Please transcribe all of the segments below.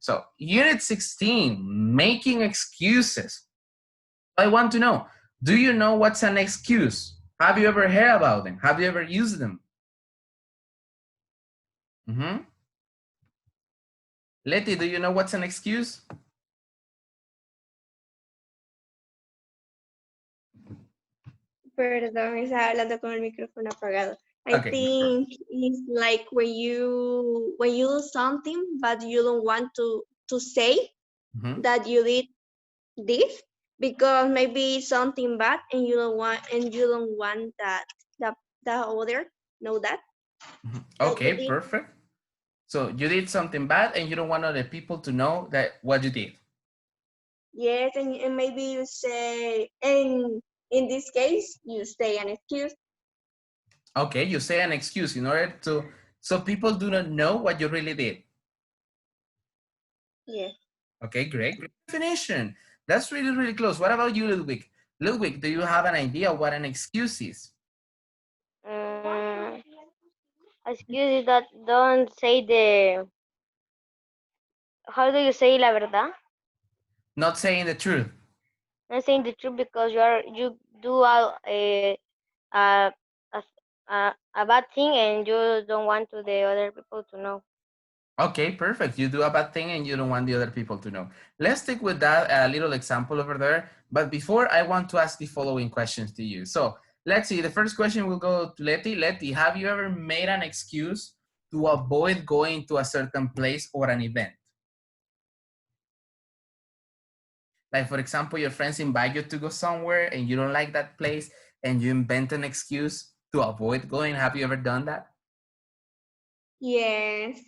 So unit 16, making excuses. I want to know, do you know what's an excuse? Have you ever heard about them? Have you ever used them? Letty, do you know what's an excuse? Perdón, estaba hablando con el micrófono apagado. I Okay. think it's like when you do something but you don't want to say that you did this because maybe something bad and you don't want that the other know that. Okay, perfect. So you did something bad and you don't want other people to know that what you did. Yes, and maybe you say, and in this case, you say an excuse. Okay, you say an excuse in order to, so people do not know what you really did. Yes. Okay, great definition. That's really, really close. What about you, Ludwig? Ludwig, do you have an idea what an excuse is? Excuses that don't say the, how do you say la verdad? Not saying the truth. Not saying the truth because you do a, a bad thing and you don't want to the other people to know. Okay, perfect. You do a bad thing and you don't want the other people to know. Let's stick with that little example over there. But before, I want to ask the following questions to you. So let's see. The first question will go to Letty. Letty, have you ever made an excuse to avoid going to a certain place or an event? Like, for example, your friends invite you to go somewhere and you don't like that place and you invent an excuse to avoid going. Have you ever done that? Yes.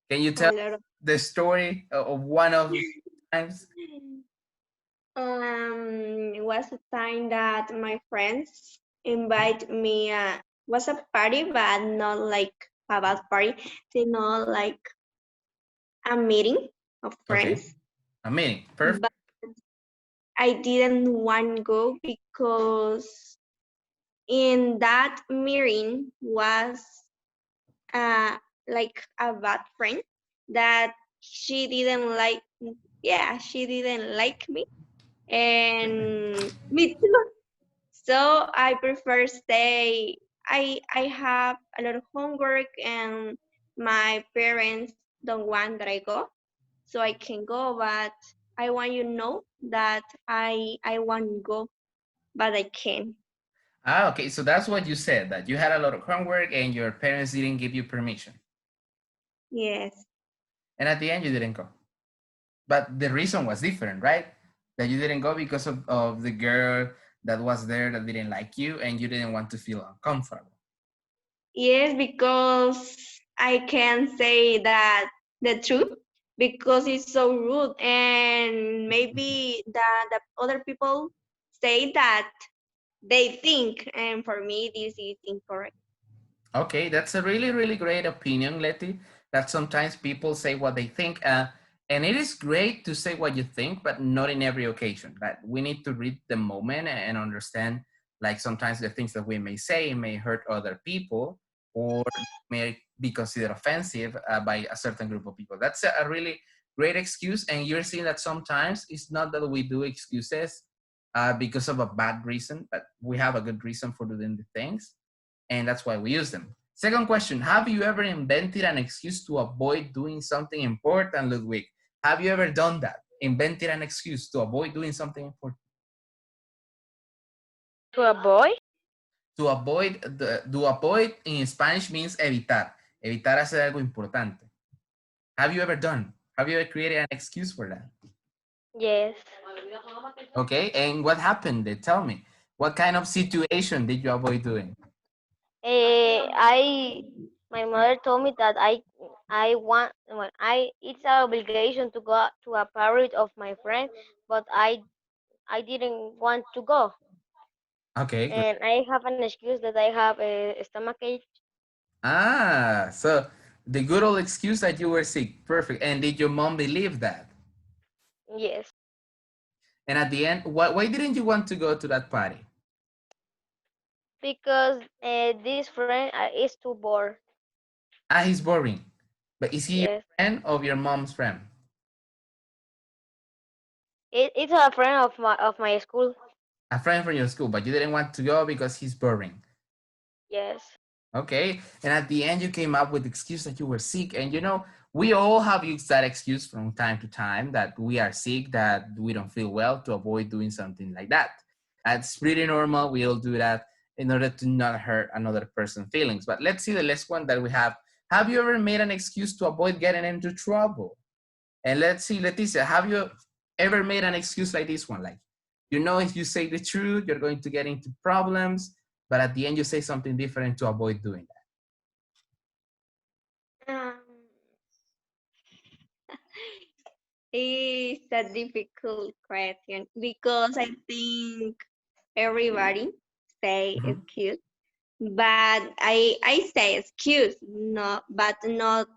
Can you tell the story of one of the times? It was a time that my friends invite me. Was a party, but not like a bad party. They not like a meeting of friends. Okay, a meeting. Perfect. But I didn't want to go because in that meeting was like a bad friend that she didn't like. Yeah, she didn't like me, and me too. So I prefer stay. I have a lot of homework and my parents don't want that I go, so I can go. But I want you to know that I want to go, but I can't. Ah, okay. So that's what you said, that you had a lot of homework and your parents didn't give you permission. Yes. And at the end, you didn't go. But the reason was different, right? That you didn't go because of the girl that was there that didn't like you and you didn't want to feel uncomfortable. Yes, because I can say that the truth because it's so rude and maybe the other people say that they think and for me this is incorrect. Okay, that's a really, really great opinion, Letty, that sometimes people say what they think. And it is great to say what you think, but not in every occasion. That we need to read the moment and understand, like sometimes the things that we may say may hurt other people or may be considered offensive by a certain group of people. That's a really great excuse. And you're seeing that sometimes it's not that we do excuses because of a bad reason, but we have a good reason for doing the things. And that's why we use them. Second question, have you ever invented an excuse to avoid doing something important, Ludwig? Have you ever done that? Invented an excuse to avoid doing something important? To avoid? To avoid in Spanish means evitar. Evitar hacer algo importante. Have you ever done? Have you ever created an excuse for that? Yes. Okay, and what happened? Tell me. What kind of situation did you avoid doing? My mother told me that I want when I it's an obligation to go to a party of my friend, but I didn't want to go. Okay. And I have an excuse that I have a stomach ache. Ah, so the good old excuse that you were sick. Perfect. And did your mom believe that? Yes, And at the end, why didn't you want to go to that party? because this friend is too bored. Ah, he's boring. But is he your Yes. friend or your mom's friend? It's a friend of my school. A friend from your school, but you didn't want to go because he's boring. Yes. Okay. And at the end, you came up with the excuse that you were sick. And you know, we all have used that excuse from time to time that we are sick, that we don't feel well to avoid doing something like that. That's pretty normal. We all do that in order to not hurt another person's feelings. But let's see the last one that we have. Have you ever made an excuse to avoid getting into trouble? And let's see, Leticia, have you ever made an excuse like this one? Like, you know, if you say the truth, you're going to get into problems, but at the end you say something different to avoid doing Um, it's a difficult question because I think everybody say that. Mhm. excuse, but I say excuse, no, but not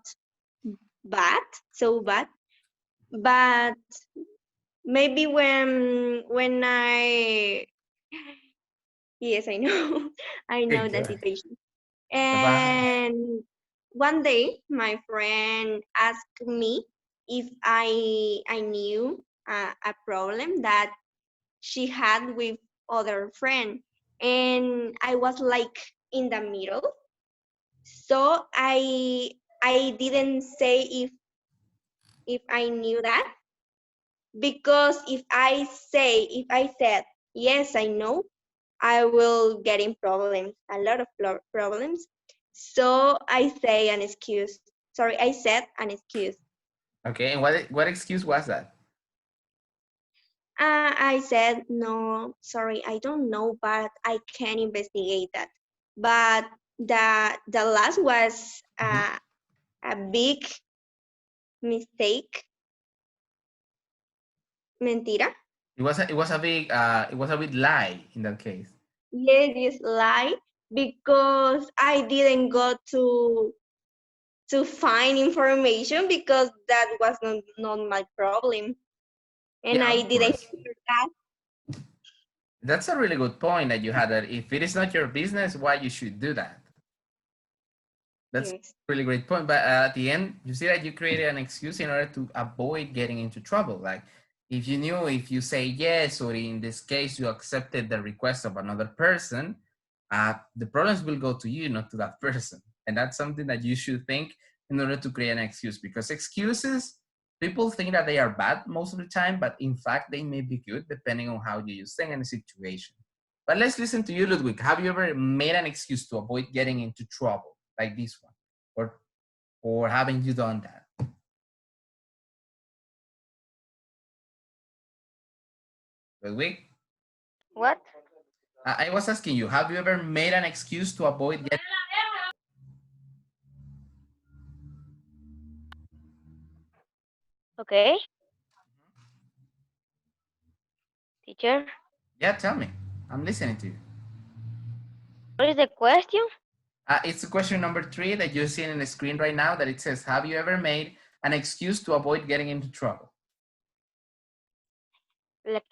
bad, so bad. But maybe when I yes, I know I Okay, know the good. situation. Bye-bye. And one day, my friend asked me if I knew a problem that she had with other friend, and I was like in the middle. So I didn't say if I knew that, because if I said yes, I know, I will get in problems, a lot of problems. So I say an excuse. Sorry, I said an excuse. Okay, and what excuse was that? I said, no, sorry, I don't know, but I can investigate that. But the last was Mhm. a big mistake, mentira. It was a big lie in that case. Yes, yes, lie, because I didn't go to find information because that was not my problem. And Yeah, I of didn't course. hear that. That's a really good point that you had, that if it is not your business, why you should do that. That's a Yes. really great point. But at the end, you see that you created an excuse in order to avoid getting into trouble. Like, if you knew, if you say yes, or in this case, you accepted the request of another person, the problems will go to you, not to that person. And that's something that you should think in order to create an excuse, because excuses, people think that they are bad most of the time, but in fact, they may be good depending on how you use them in a situation. But let's listen to you, Ludwig. Have you ever made an excuse to avoid getting into trouble, like this one? Or haven't you done that? Ludwig, What? I was asking you, have you ever made an excuse to avoid getting? Okay, teacher. Yeah, tell me. I'm listening to you. What is the question? It's question number 3 that you're seeing on the screen right now, that it says, have you ever made an excuse to avoid getting into trouble? Like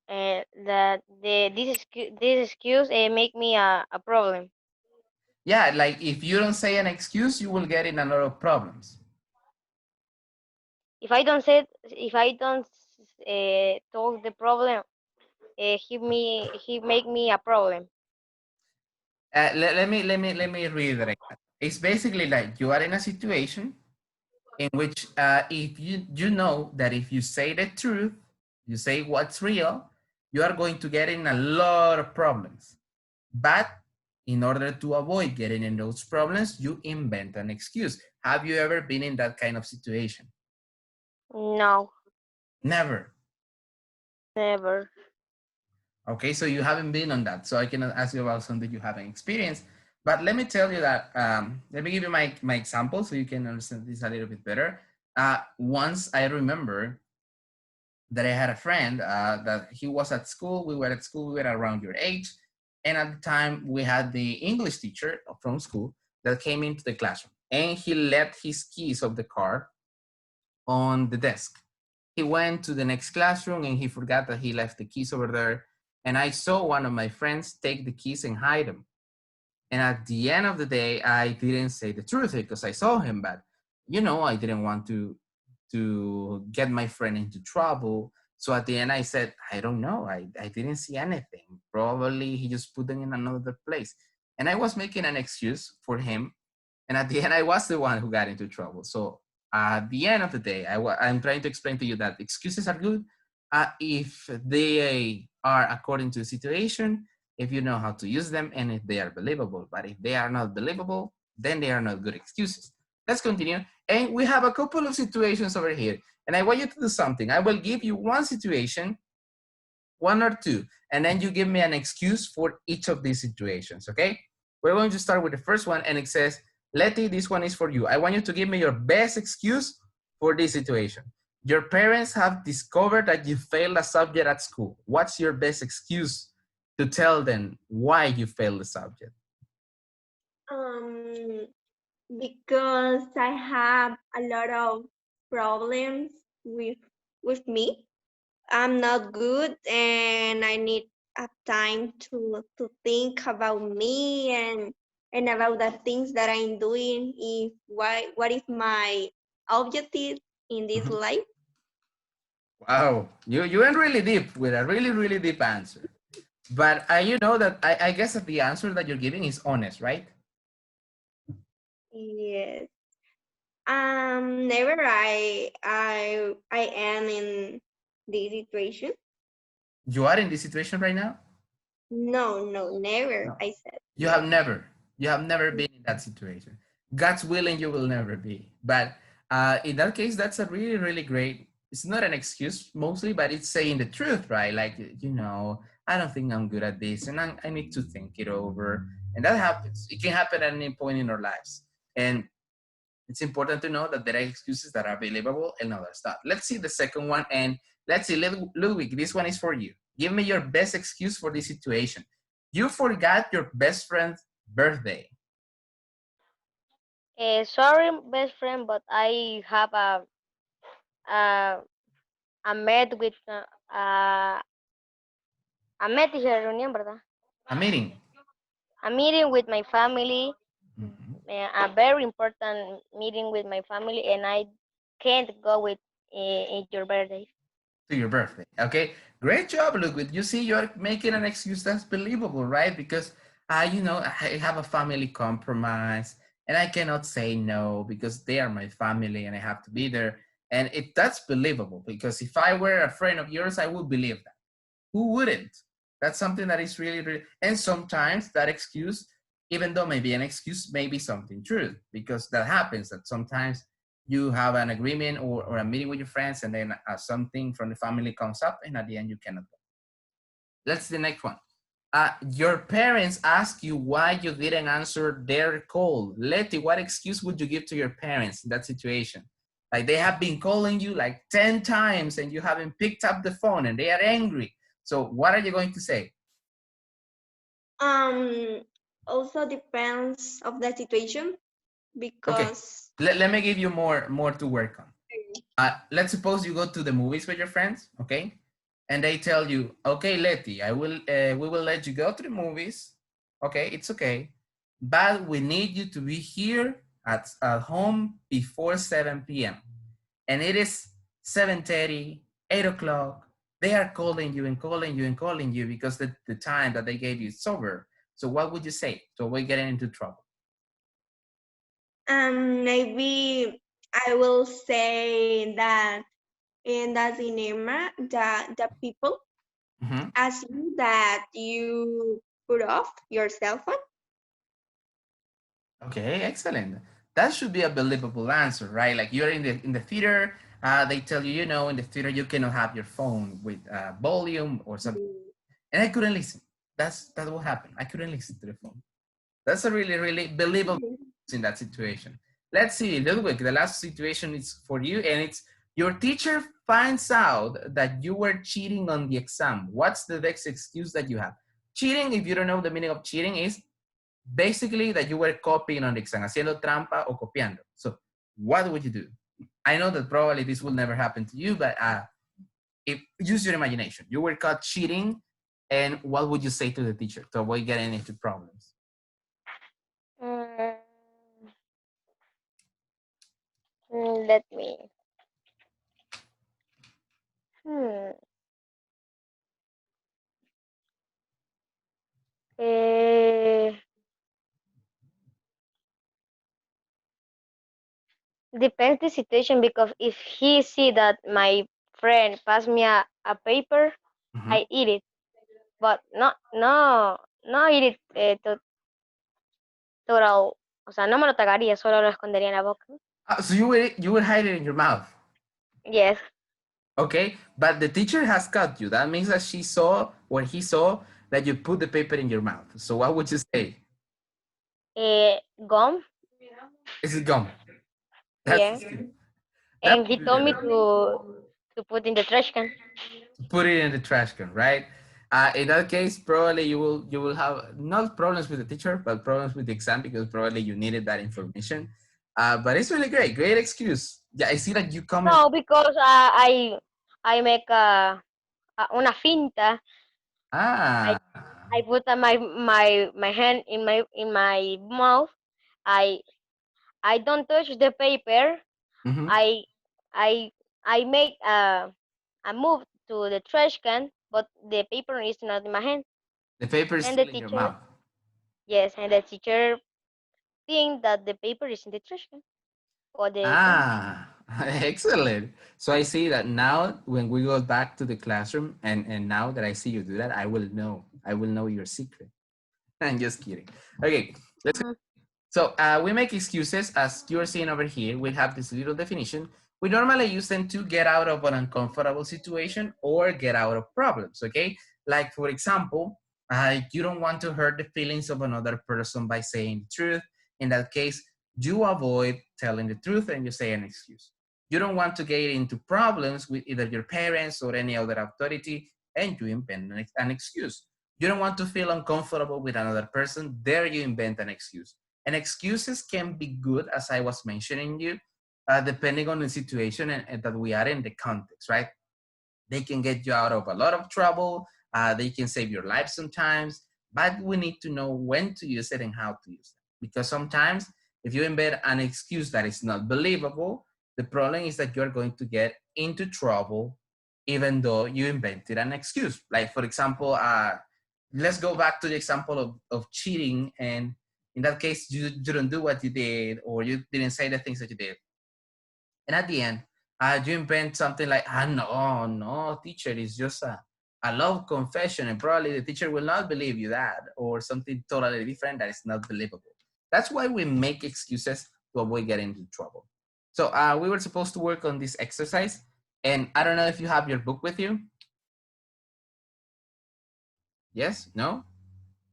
that this excuse make me a problem. Yeah, like if you don't say an excuse, you will get in a lot of problems. If I don't talk the problem, he make me a problem. Let me reiterate that. It's basically like you are in a situation in which if you know that if you say the truth, you say what's real, you are going to get in a lot of problems. But in order to avoid getting in those problems, you invent an excuse. Have you ever been in that kind of situation? No, Never. never. Okay, so you haven't been on that. So I cannot ask you about something you haven't experienced. But let me tell you that, let me give you my example so you can understand this a little bit better. Once I remember that I had a friend that he was at school. We were at school, we were around your age. And at the time, we had the English teacher from school that came into the classroom, and he left his keys of the car on the desk. He went to the next classroom and he forgot that he left the keys over there. And I saw one of my friends take the keys and hide them. And at the end of the day, I didn't say the truth because I saw him, but you know, I didn't want to get my friend into trouble. So at the end, I said, I don't know. I didn't see anything. Probably he just put them in another place. And I was making an excuse for him. And at the end, I was the one who got into trouble. So at the end of the day, I'm trying to explain to you that excuses are good if they are according to the situation, if you know how to use them, and if they are believable. But if they are not believable, then they are not good excuses. Let's continue. And we have a couple of situations over here. And I want you to do something. I will give you one situation, one or two, and then you give me an excuse for each of these situations, okay? We're going to start with the first one, and it says, Letty, this one is for you. I want you to give me your best excuse for this situation. Your parents have discovered that you failed a subject at school. What's your best excuse to tell them why you failed the subject? Because I have a lot of problems with me. I'm not good, and I need a time to think about me and about the things that I'm doing. If what is my objective in this Mhm. life? Wow, you went really deep with a really, really deep answer. But you know that I guess that the answer that you're giving is honest, right? Yes. Never I am in this situation. You are in this situation right now? No, no, never. No. I said You have never. never been in that situation. God's willing, you will never be. But in that case, that's a really, really great. It's not an excuse mostly, but it's saying the truth, right? Like, you know, I don't think I'm good at this, and I need to think it over. And that happens. It can happen at any point in our lives. And it's important to know that there are excuses that are believable and others not. Let's see the second one. And let's see, Ludwig, this one is for you. Give me your best excuse for this situation. You forgot your best friend's birthday. Sorry, best friend, but I have a, a met with a met is a reunión, ¿verdad? A meeting. A meeting with my family, Mhm. a very important meeting with my family, and I can't go with in your birthday. To your birthday. Okay, great job, Ludwig. You see, you're making an excuse that's believable, right? Because you know, I have a family compromise, and I cannot say no because they are my family, and I have to be there. And that's believable because if I were a friend of yours, I would believe that. Who wouldn't? That's something that is really, really. And sometimes that excuse, even though maybe an excuse, may be something true because that happens. That sometimes you have an agreement or a meeting with your friends, and then something from the family comes up, and at the end you cannot go. Let's see the next one. Your parents ask you why you didn't answer their call. Letty, what excuse would you give to your parents in that situation? Like they have been calling you like 10 times and you haven't picked up the phone and they are angry. So what are you going to say? Also depends of the situation Okay, because let me give you more to work on. Let's suppose you go to the movies with your friends, okay? And they tell you, okay, Letty, we will let you go to the movies. Okay, it's okay. But we need you to be here at home before 7 p.m. And it is 7:30, 8 o'clock. They are calling you and calling you and calling you because the time that they gave you is over. So what would you say to avoid getting into trouble? maybe I will say that in the cinema the people Mhm. ask you that you put off your cell phone. Okay, excellent. That should be a believable answer, right? Like you're in the theater, they tell you, you know, in the theater you cannot have your phone with volume or something, and I couldn't listen. That's what happened. I couldn't listen to the phone. That's a really really believable in that situation. Let's see, Ludwig. The last situation is for you, and it's your teacher finds out that you were cheating on the exam. What's the next excuse that you have? Cheating, if you don't know the meaning of cheating, is basically that you were copying on the exam, haciendo trampa o copiando. So what would you do? I know that probably this will never happen to you, but if use your imagination. You were caught cheating, and what would you say to the teacher to avoid getting into problems? Mm, Let me. Hmm. Eh, Depends the situation because if he see that my friend pass me a paper, Mhm. I eat it. But no eat it total. O sea, no me lo tragaría, solo lo escondería en la boca. So you would hide it in your mouth. Yes. Okay, but the teacher has caught you. That means that she saw or he saw that you put the paper in your mouth. So what would you say? Gum. Is it gum? That's Yeah. that And he would be told me better. to put in the trash can. Put it in the trash can, right? In that case, probably you will have not problems with the teacher, but problems with the exam because probably you needed that information. But it's really great excuse. Yeah, I see that you comment. No, because I make una finta. I Ah, I put my hand in my mouth. I I don't touch the paper. mhm. I I I make a move to the trash can, but the paper is not in my hand. The paper is And the still in your teacher, mouth. yes, and the teacher think that the paper is in the trash can or the gum. Ah, excellent. So I see that now when we go back to the classroom and now that I see you do that, I will know. I will know your secret. I'm just kidding. Okay, let's Mhm. so we make excuses as you're seeing over here. We have this little definition. We normally use them to get out of an uncomfortable situation or get out of problems, okay? Like for example, you don't want to hurt the feelings of another person by saying the truth. In that case, you avoid telling the truth and you say an excuse. You don't want to get into problems with either your parents or any other authority and you invent an excuse. You don't want to feel uncomfortable with another person, there you invent an excuse. And excuses can be good, as I was mentioning you, depending on the situation and that we are in the context, right? They can get you out of a lot of trouble. They can save your life sometimes, but we need to know when to use it and how to use it. Because sometimes if you embed an excuse that is not believable, the problem is that you're going to get into trouble even though you invented an excuse. Like for example, let's go back to the example of cheating. And in that case, you didn't do what you did or you didn't say the things that you did. And at the end, you invent something like, no, teacher, it's just a love confession. And probably the teacher will not believe you that, or something totally different that is not believable. That's why we make excuses to avoid getting into trouble. So we were supposed to work on this exercise. And I don't know if you have your book with you. Yes? No?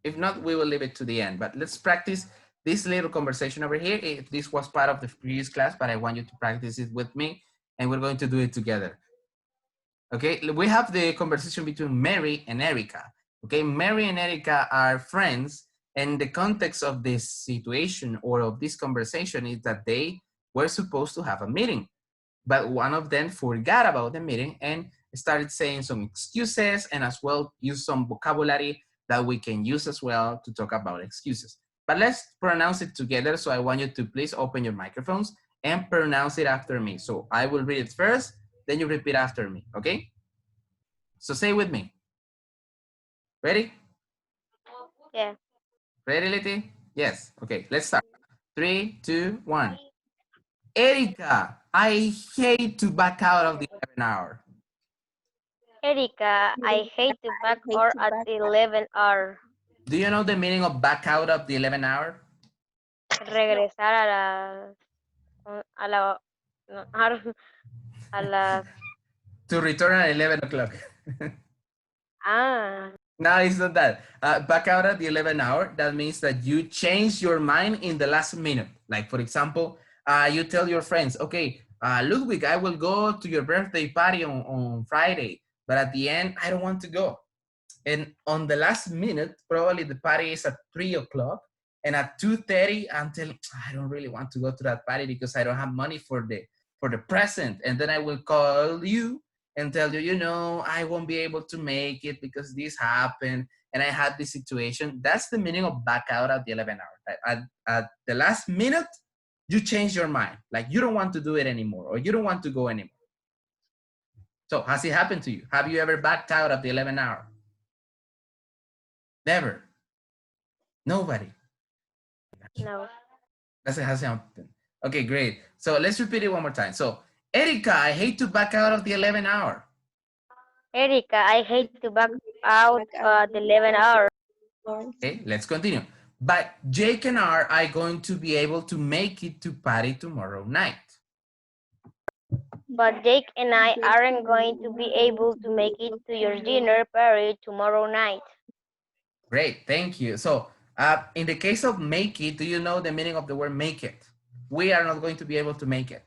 If not, we will leave it to the end. But let's practice this little conversation over here. This was part of the previous class, but I want you to practice it with me, and we're going to do it together. Okay, we have the conversation between Mary and Erica. Okay, Mary and Erica are friends, and the context of this situation or of this conversation is that they were supposed to have a meeting, but one of them forgot about the meeting and started saying some excuses and as well use some vocabulary that we can use as well to talk about excuses. But let's pronounce it together. So I want you to please open your microphones and pronounce it after me. So I will read it first, then you repeat after me, okay? So say with me. Ready? Yeah. Ready, Letty? Yes. Okay, let's start. 3, 2, 1. Erica, I hate to back out of the 11 hour. Erica, I hate to I back hate or to at back the 11 hour. Do you know the meaning of back out of the 11 hour? Regresar a la no, a las To return at 11 o'clock. ah No, it's not that. Back out at the 11 hour, that means that you change your mind in the last minute. Like, for example, you tell your friends, okay, Ludwig, I will go to your birthday party on Friday, but at the end, I don't want to go. And on the last minute, probably the party is at 3 o'clock. And at 2:30, I'm telling, I don't really want to go to that party because I don't have money for the present. And then I will call you and tell you, I won't be able to make it because this happened and I had this situation. That's the meaning of back out at the 11 hour. At the last minute, you change your mind. Like you don't want to do it anymore, or you don't want to go anymore. So has it happened to you? Have you ever backed out of the 11th hour? Never. Nobody. No. Doesn't happen. Okay, great. So let's repeat it one more time. So Erica, I hate to back out of the 11th hour. Erica, I hate to back out the 11 hours. Okay, let's continue. But Jake and I are going to be able to make it to party tomorrow night. But Jake and I aren't going to be able to make it to your dinner party tomorrow night. Great, thank you. So in the case of make it, do you know the meaning of the word make it? We are not going to be able to make it.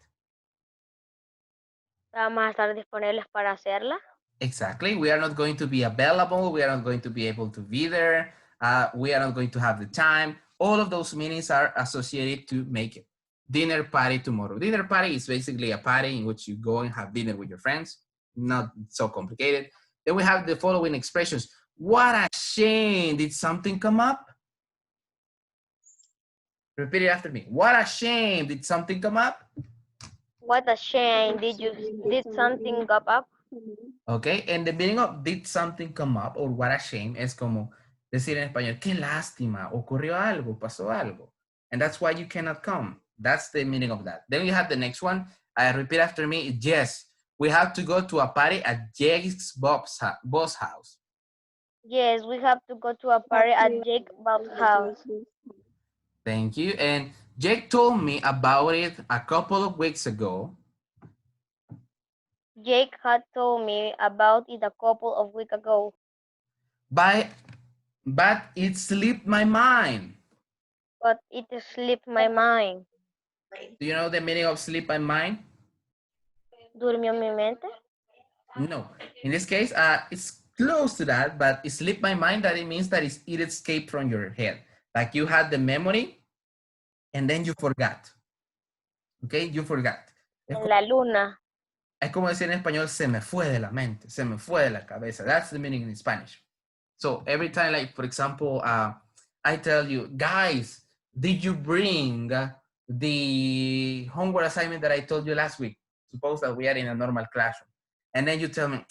Vamos a estar disponibles para hacerla. Exactly. We are not going to be available. We are not going to be able to be there. We are not going to have the time. All of those meanings are associated to make it. Dinner party tomorrow. Dinner party is basically a party in which you go and have dinner with your friends. Not so complicated. Then we have the following expressions. What a shame. Did something come up? Repeat it after me. What a shame. Did something come up? What a shame. Did something go up? Okay, and the meaning of did something come up or what a shame es como decir en español, qué lástima, ocurrió algo, pasó algo. And that's why you cannot come. That's the meaning of that. Then we have the next one. Repeat after me. Yes, we have to go to a party at Jake's boss house. Yes, we have to go to a party at Jake Bob's house. Thank you. And Jake told me about it a couple of weeks ago. Jake had told me about it a couple of weeks ago. But it slipped my mind. But it slipped my mind. Do you know the meaning of slip my mind? ¿Durmió mi mente? No. In this case, it's close to that, but it slipped my mind that it means that it escaped from your head. Like you had the memory and then you forgot. Okay, you forgot. En la luna. Es como decir en español, se me fue de la mente, se me fue de la cabeza. That's the meaning in Spanish. So every time, like, for example, I tell you, guys, did you bring the homework assignment that I told you last week? Suppose that we are in a normal classroom. And then you tell me,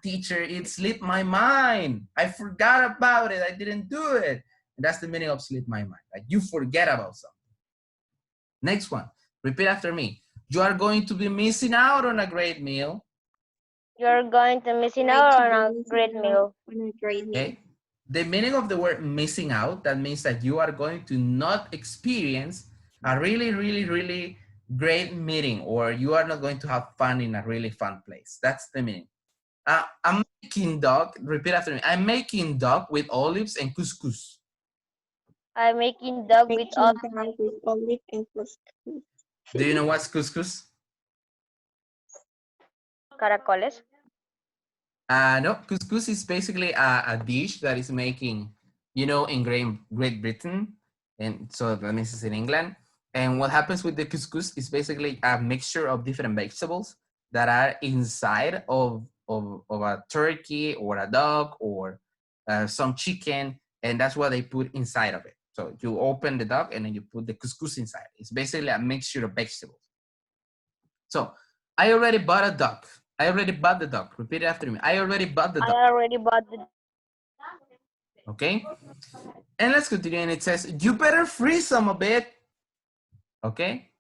teacher, it slipped my mind. I forgot about it. I didn't do it. And that's the meaning of slip my mind. Like you forget about something. Next one, repeat after me. You are going to be missing out on a great meal. You're going to missing out on a great meal. Okay. The meaning of the word missing out, that means that you are going to not experience a really, really, really great meeting, or you are not going to have fun in a really fun place. That's the meaning. I'm making duck, repeat after me. I'm making duck with olives and couscous. I'm making duck with olive and couscous. Do you know what's couscous? Caracoles. No, couscous is basically a dish that is making, you know, in Great Britain, and so that means it's in England. And what happens with the couscous is basically a mixture of different vegetables that are inside of a turkey or a duck or some chicken, and that's what they put inside of it. So you open the duck and then you put the couscous inside. It's basically a mixture of vegetables. So I already bought a duck. I already bought the duck. Repeat it after me. I already bought the duck. I already bought the. Okay. And let's continue. And it says, you better freeze some of it. Okay.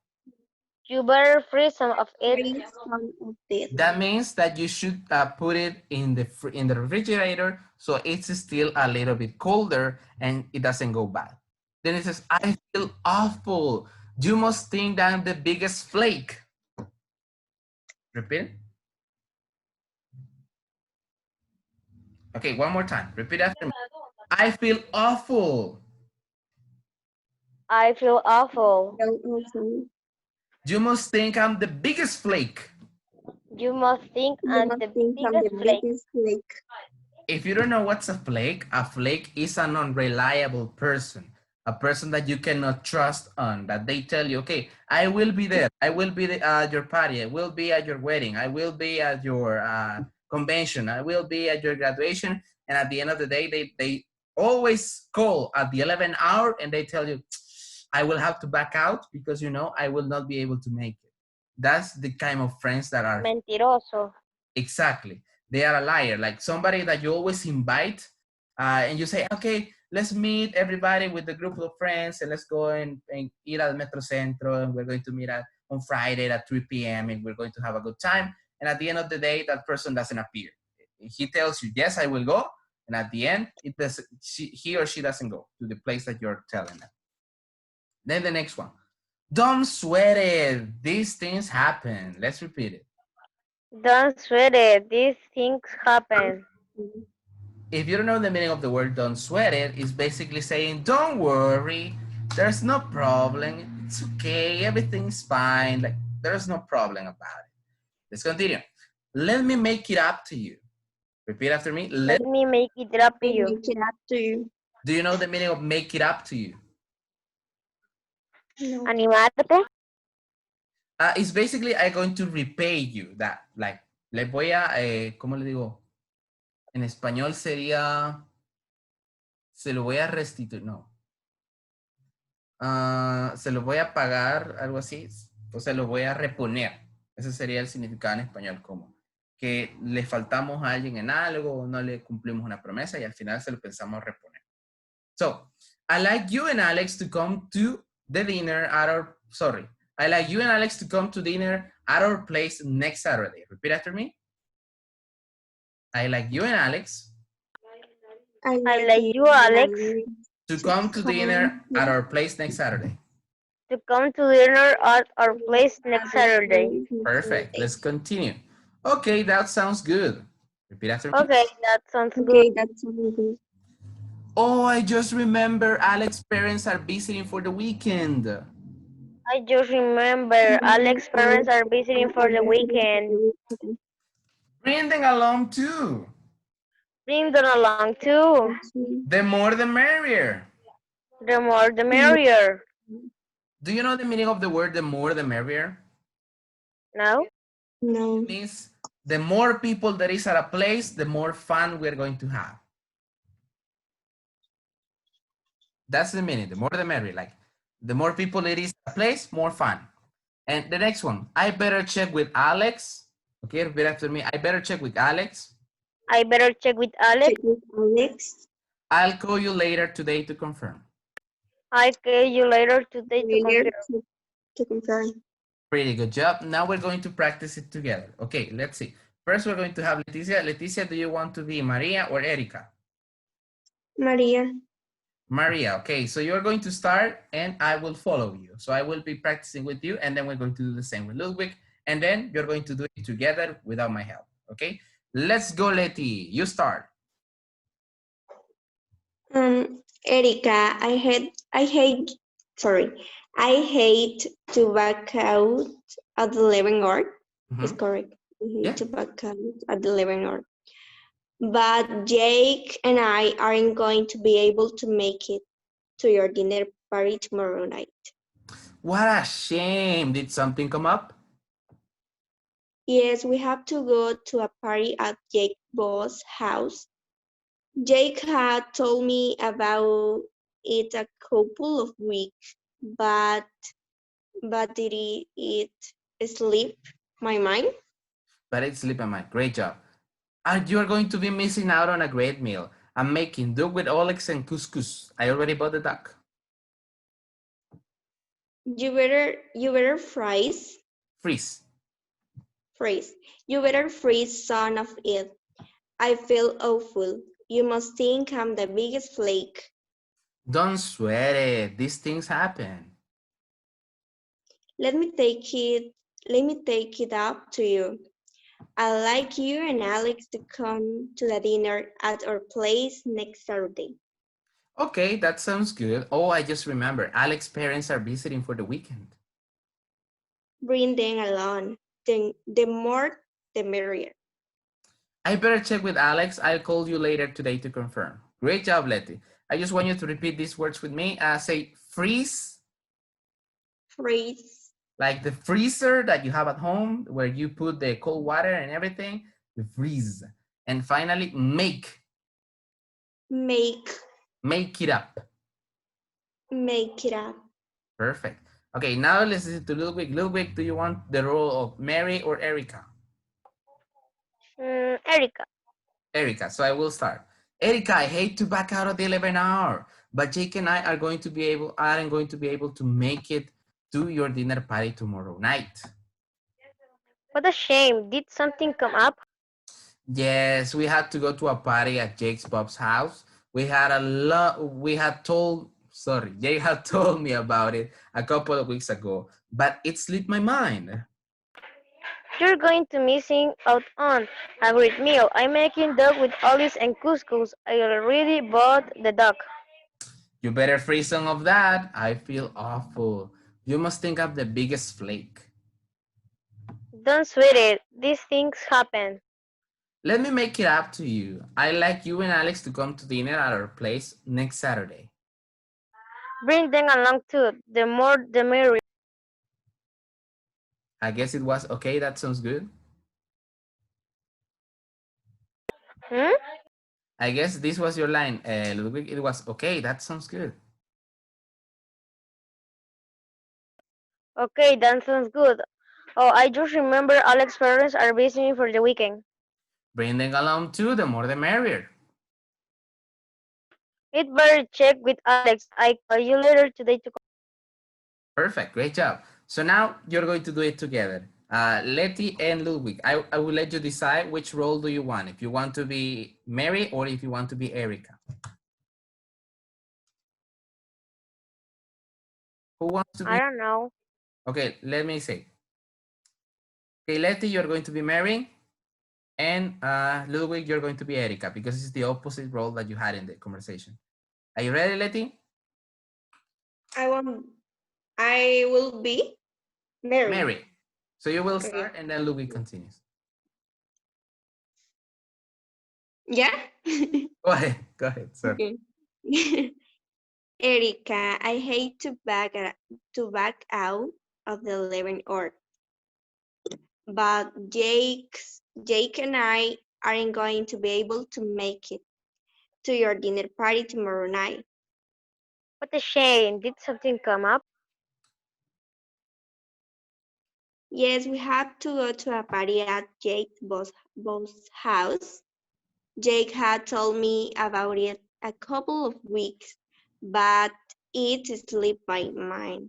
You better freeze some of it. That means that you should put it in the refrigerator so it's still a little bit colder and it doesn't go bad. Then it says, I feel awful. You must think that I'm the biggest flake. Repeat. Okay, one more time. Repeat after me. I feel awful. I feel awful. You must think I'm the biggest flake. You must think I'm the biggest flake. If you don't know what's a flake is an unreliable person. A person that you cannot trust on, that they tell you, okay, I will be there. I will be at your party. I will be at your wedding. I will be at your convention. I will be at your graduation. And at the end of the day, they always call at the 11th hour and they tell you, I will have to back out because, you know, I will not be able to make it. That's the kind of friends that are Mentiroso. exactly. They are a liar. Like somebody that you always invite and you say, okay, let's meet everybody with the group of friends and let's go and eat at Metro Centro and we're going to meet on Friday at 3 p.m. and we're going to have a good time. And at the end of the day, that person doesn't appear. He tells you, yes, I will go. And at the end, he or she doesn't go to the place that you're telling them. Then the next one. Don't sweat it. These things happen. Let's repeat it. Don't sweat it. These things happen. If you don't know the meaning of the word don't sweat it, it's basically saying don't worry, there's no problem, it's okay, everything's fine, like there's no problem about it. Let's continue. Let me make it up to you. Repeat after me. Let me make it up to you. Make it up to you. Do you know the meaning of make it up to you? No. Animarte. It's basically I'm going to repay you that, like, le voy a, ¿cómo le digo? En español sería, se lo voy a restituir, no. Se lo voy a pagar, algo así, o se lo voy a reponer. Ese sería el significado en español, como que le faltamos a alguien en algo, no le cumplimos una promesa y al final se lo pensamos reponer. So, I like you and Alex to come to the dinner at our, sorry. I like you and Alex to come to dinner at our place next Saturday. Repeat after me. I like you and Alex. I like you, Alex. To come to dinner at our place next Saturday. To come to dinner at our place next Saturday. Perfect. Let's continue. Okay, that sounds good. Repeat after me. Okay, that sounds good. Okay, that sounds good. Oh, I just remember Alex's parents are visiting for the weekend. I just remember Alex's parents are visiting for the weekend. Bring them along too. Bring them along too. The more the merrier. The more the merrier. Do you know the meaning of the word the more the merrier? No? No. It means the more people there is at a place, the more fun we're going to have. That's the meaning, the more the merrier. Like the more people it is at a place, more fun. And the next one, I better check with Alex. Okay, repeat after me. I better check with Alex. I better check with Alex. Check with Alex. I'll call you later today to confirm. I'll call you later today to confirm. Pretty good job. Now we're going to practice it together. Okay, let's see. First, we're going to have Leticia. Leticia, do you want to be Maria or Erica? Maria. Maria, okay. So you're going to start and I will follow you. So I will be practicing with you and then we're going to do the same with Ludwig. And then you're going to do it together without my help, okay? Let's go, Leti. You start. Erica, I hate to back out at the living hour. It's correct. I hate to back out at the living hour. But Jake and I aren't going to be able to make it to your dinner party tomorrow night. What a shame. Did something come up? Yes, we have to go to a party at Jake's boss' house. Jake had told me about it a couple of weeks, but did it slip my mind? But it slipped my mind. Great job. And you're going to be missing out on a great meal. I'm making duck with Alex and couscous. I already bought the duck. You better freeze. You better freeze some of it. I feel awful. You must think I'm the biggest flake. Don't sweat it. These things happen. Let me take it up to you. I'd like you and Alex to come to the dinner at our place next Saturday. Okay, that sounds good. Oh, I just remember. Alex's parents are visiting for the weekend. Bring them along. The more, the merrier. I better check with Alex. I'll call you later today to confirm. Great job, Letty. I just want you to repeat these words with me. Say freeze. Freeze. Like the freezer that you have at home where you put the cold water and everything. The freeze. And finally, make. Make. Make it up. Make it up. Perfect. Okay, now let's listen to Ludwig. Ludwig, do you want the role of Mary or Erica? Erica. Erica, so I will start. Erica, I hate to back out of the 11 hour, but Jake and I aren't going to be able to make it to your dinner party tomorrow night. What a shame. Did something come up? Yes, we had to go to a party at Jake's Bob's house. Jake had told me about it a couple of weeks ago, but it slipped my mind. You're going to missing out on a great meal. I'm making duck with olives and couscous. I already bought the duck. You better freeze some of that. I feel awful. You must think I'm the biggest flake. Don't sweat it. These things happen. Let me make it up to you. I'd like you and Alex to come to dinner at our place next Saturday. Bring them along too. The more the merrier. I guess it was okay. That sounds good. Hmm? I guess this was your line, Ludwig. It was okay. That sounds good. Okay, that sounds good. Oh, I just remember Alex's parents are visiting for the weekend. Bring them along too. The more the merrier. It better check with Alex. I call you later today to. Perfect. Great job. So now you're going to do it together. Letty and Ludwig, I will let you decide which role do you want. If you want to be Mary or if you want to be Erica. Who wants to be? I don't know. Okay, let me see. Okay, Letty, you're going to be Mary. And Ludwig, you're going to be Erica because it's the opposite role that you had in the conversation. Are you ready, Letty? I will be Mary. Mary. So you will Okay. start and then Ludwig continues. Yeah. Go ahead. Go ahead. Sorry. Okay. Erica, I hate to back out of the 11 hour, but Jake and I aren't going to be able to make it to your dinner party tomorrow night. What a shame. Did something come up? Yes, we have to go to a party at Jake's boss house. Jake had told me about it a couple of weeks, but it slipped my mind.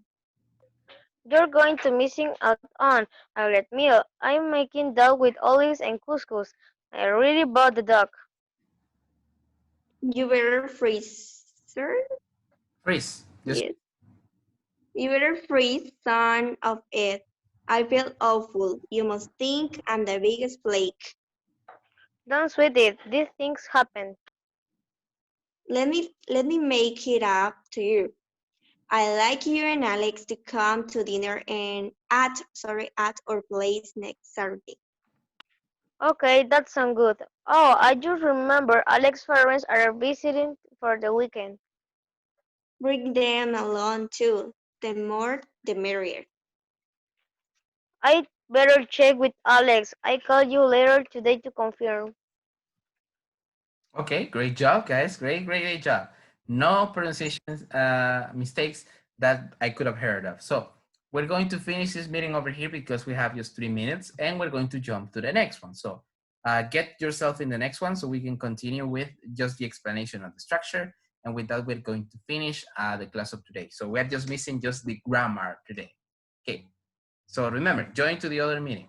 You're going to missing out on a great meal. I'm making duck with olives and couscous. I really bought the duck. You better freeze, sir? Freeze. Just Yes. You better freeze some of it. I feel awful. You must think I'm the biggest flake. Don't sweat it. These things happen. Let me make it up to you. I'd like you and Alex to come to dinner and at our place next Saturday. Okay, that sounds good. Oh, I just remember Alex's parents are visiting for the weekend. Bring them along too. The more, the merrier. I better check with Alex. I call you later today to confirm. okay. Great job, guys. Great job. No pronunciation mistakes that I could have heard of. So we're going to finish this meeting over here because we have just 3 minutes and we're going to jump to the next one. So get yourself in the next one so we can continue with just the explanation of the structure. And with that, we're going to finish the class of today. So we're just missing just the grammar today. Okay. So remember, join to the other meeting.